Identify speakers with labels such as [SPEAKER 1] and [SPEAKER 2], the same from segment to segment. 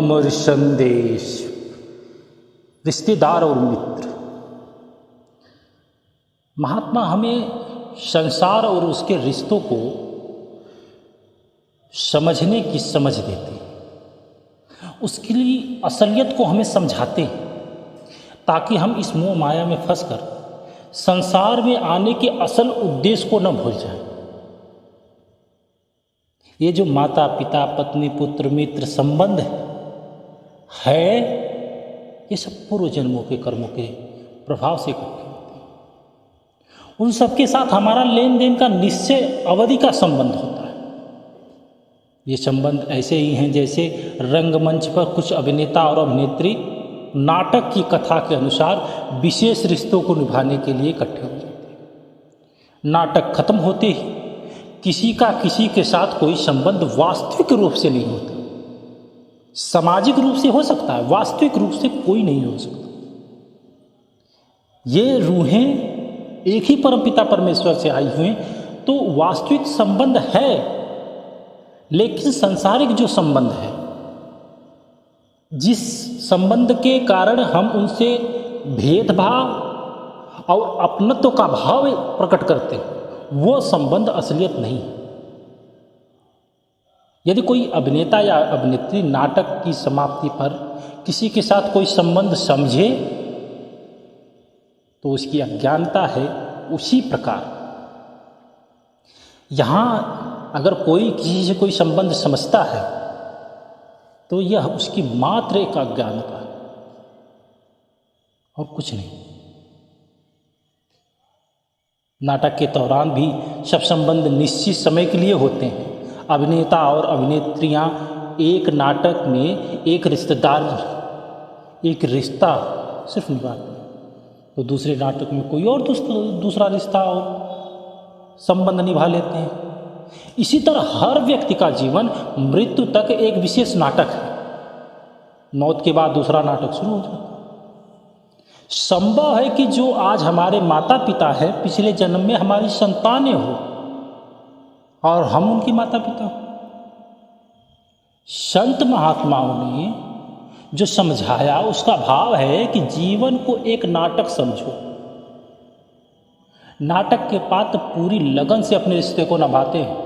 [SPEAKER 1] अमर संदेश। रिश्तेदार और मित्र। महात्मा हमें संसार और उसके रिश्तों को समझने की समझ देते हैं, उसके लिए असलियत को हमें समझाते हैं, ताकि हम इस मोह माया में फंसकर संसार में आने के असल उद्देश्य को न भूल जाएं। ये जो माता पिता पत्नी पुत्र मित्र संबंध है, ये सब पूर्व जन्मों के कर्मों के प्रभाव से इकट्ठे होते हैं। उन सबके साथ हमारा लेन देन का निश्चय अवधि का संबंध होता है। ये संबंध ऐसे ही हैं जैसे रंगमंच पर कुछ अभिनेता और अभिनेत्री नाटक की कथा के अनुसार विशेष रिश्तों को निभाने के लिए इकट्ठे हो जाते हैं। नाटक खत्म होते ही किसी का किसी के साथ कोई संबंध वास्तविक रूप से नहीं होता। सामाजिक रूप से हो सकता है, वास्तविक रूप से कोई नहीं हो सकता। ये रूहें एक ही परमपिता परमेश्वर से आई हुई हैं, तो वास्तविक संबंध है, लेकिन सांसारिक जो संबंध है, जिस संबंध के कारण हम उनसे भेदभाव और अपनत्व का भाव प्रकट करते हैं, वो संबंध असलियत नहीं है। यदि कोई अभिनेता या अभिनेत्री नाटक की समाप्ति पर किसी के साथ कोई संबंध समझे, तो उसकी अज्ञानता है। उसी प्रकार यहाँ अगर कोई किसी से कोई संबंध समझता है, तो यह उसकी मात्र एक अज्ञानता है और कुछ नहीं। नाटक के दौरान भी सब संबंध निश्चित समय के लिए होते हैं। अभिनेता और अभिनेत्रियां एक नाटक में एक रिश्तेदार, एक रिश्ता सिर्फ निभाते हैं, तो दूसरे नाटक में कोई और दूसरा रिश्ता और संबंध निभा लेते हैं। इसी तरह हर व्यक्ति का जीवन मृत्यु तक एक विशेष नाटक है। मौत के बाद दूसरा नाटक शुरू हो जाता है। संभव है कि जो आज हमारे माता पिता हैं, पिछले जन्म में हमारी संतानें हो और हम उनके माता पिता हो। संत महात्माओं ने जो समझाया उसका भाव है कि जीवन को एक नाटक समझो। नाटक के पात्र पूरी लगन से अपने रिश्ते को निभाते हैं,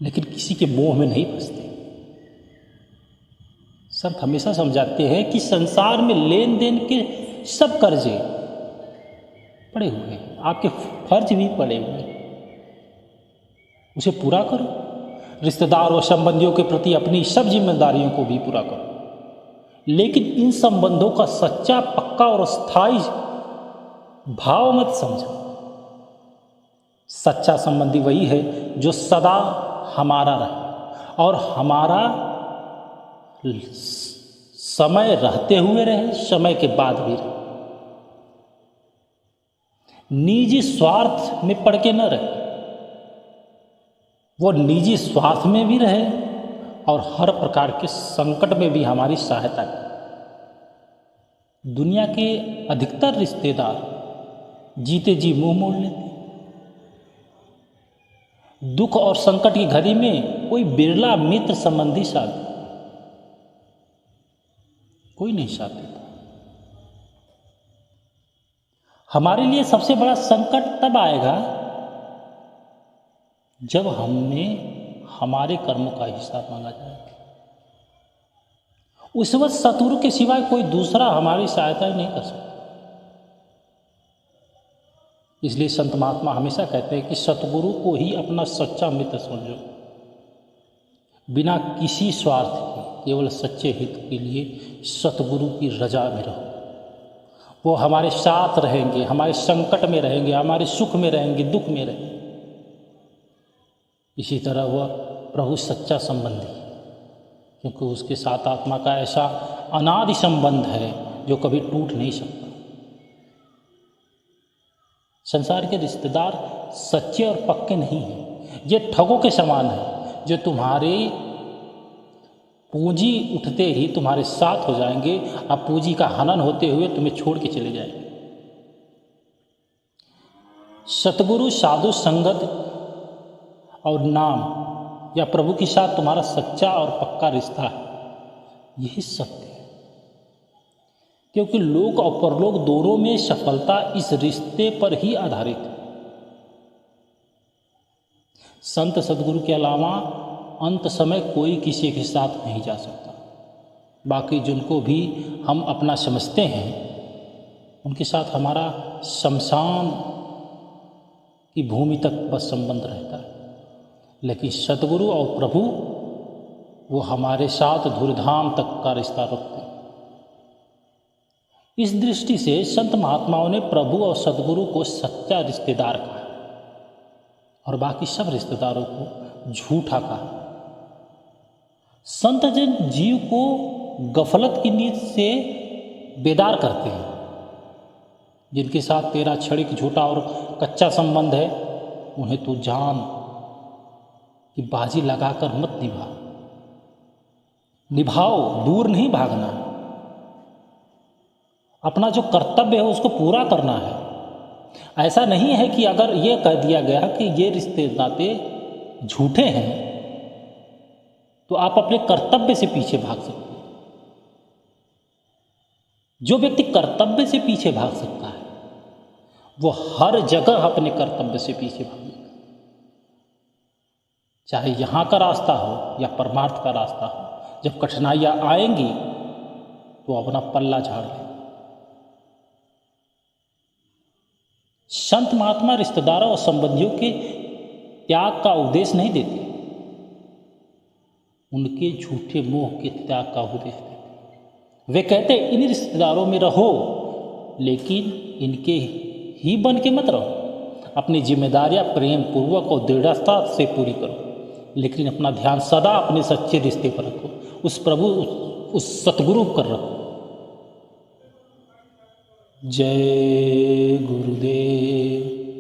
[SPEAKER 1] लेकिन किसी के मोह में नहीं फंसते। संत हमेशा समझाते हैं कि संसार में लेन देन के सब कर्जे पड़े हुए हैं, आपके फर्ज भी पड़े हुए हैं, उसे पूरा करो। रिश्तेदार और संबंधियों के प्रति अपनी सब जिम्मेदारियों को भी पूरा करो, लेकिन इन संबंधों का सच्चा पक्का और स्थायी भाव मत समझो। सच्चा संबंधी वही है जो सदा हमारा रहे और हमारा समय रहते हुए रहे, समय के बाद भी रहे। निजी स्वार्थ में पड़ के न रहे, वो निजी स्वार्थ में भी रहे और हर प्रकार के संकट में भी हमारी सहायता करे। दुनिया के अधिकतर रिश्तेदार जीते जी मुंह मोड़ लेते हैं। दुख और संकट की घड़ी में कोई बिरला मित्र संबंधी साथ, कोई नहीं साथ देता। हमारे लिए सबसे बड़ा संकट तब आएगा जब हमें हमारे कर्मों का हिसाब मांगा जाएगा। उस वक्त शत्रु के सिवाय कोई दूसरा हमारी सहायता नहीं कर सकता। इसलिए संत महात्मा हमेशा कहते हैं कि सतगुरु को ही अपना सच्चा मित्र समझो। बिना किसी स्वार्थ के केवल सच्चे हित के लिए सतगुरु की रजा में रहो। वो हमारे साथ रहेंगे, हमारे संकट में रहेंगे, हमारे सुख में रहेंगे, दुख में रहेंगे। इसी तरह वह प्रभु सच्चा संबंधी, क्योंकि उसके साथ आत्मा का ऐसा अनादि संबंध है जो कभी टूट नहीं सकता। संसार के रिश्तेदार सच्चे और पक्के नहीं हैं। ये ठगों के समान है जो तुम्हारी पूंजी उठते ही तुम्हारे साथ हो जाएंगे, अब पूंजी का हनन होते हुए तुम्हें छोड़ के चले जाएंगे। सतगुरु, साधु संगत और नाम या प्रभु के साथ तुम्हारा सच्चा और पक्का रिश्ता है, यही सत्य है। क्योंकि लोक और परलोक दोनों में सफलता इस रिश्ते पर ही आधारित है। संत सदगुरु के अलावा अंत समय कोई किसी के साथ नहीं जा सकता। बाकी जिनको भी हम अपना समझते हैं उनके साथ हमारा शमशान की भूमि तक बस संबंध रहता है, लेकिन सतगुरु और प्रभु वो हमारे साथ धूर्धाम तक का रिश्ता रखते हैं। इस दृष्टि से संत महात्माओं ने प्रभु और सतगुरु को सच्चा रिश्तेदार कहा और बाकी सब रिश्तेदारों को झूठा कहा। संत जन जीव को गफलत की नींद से बेदार करते हैं। जिनके साथ तेरा क्षणिक झूठा और कच्चा संबंध है उन्हें तू जान कि बाजी लगाकर मत निभाओ, दूर नहीं भागना, अपना जो कर्तव्य है उसको पूरा करना है। ऐसा नहीं है कि अगर ये कह दिया गया कि ये रिश्ते नाते झूठे हैं तो आप अपने कर्तव्य से पीछे भाग सकते हैं। जो व्यक्ति कर्तव्य से पीछे भाग सकता है वो हर जगह अपने कर्तव्य से पीछे भागेगा, चाहे यहाँ का रास्ता हो या परमार्थ का रास्ता हो। जब कठिनाइयाँ आएंगी तो अपना पल्ला झाड़ ले। संत महात्मा रिश्तेदारों और संबंधियों के त्याग का उपदेश नहीं देते, उनके झूठे मोह के त्याग का उपदेश देते। वे कहते इन रिश्तेदारों में रहो लेकिन इनके ही बन के मत रहो। अपनी जिम्मेदारियां प्रेम पूर्वक और दृढ़ता से पूरी करो, लेकिन अपना ध्यान सदा अपने सच्चे रिश्ते पर रखो, उस प्रभु उस सतगुरु पर रखो। जय गुरुदेव।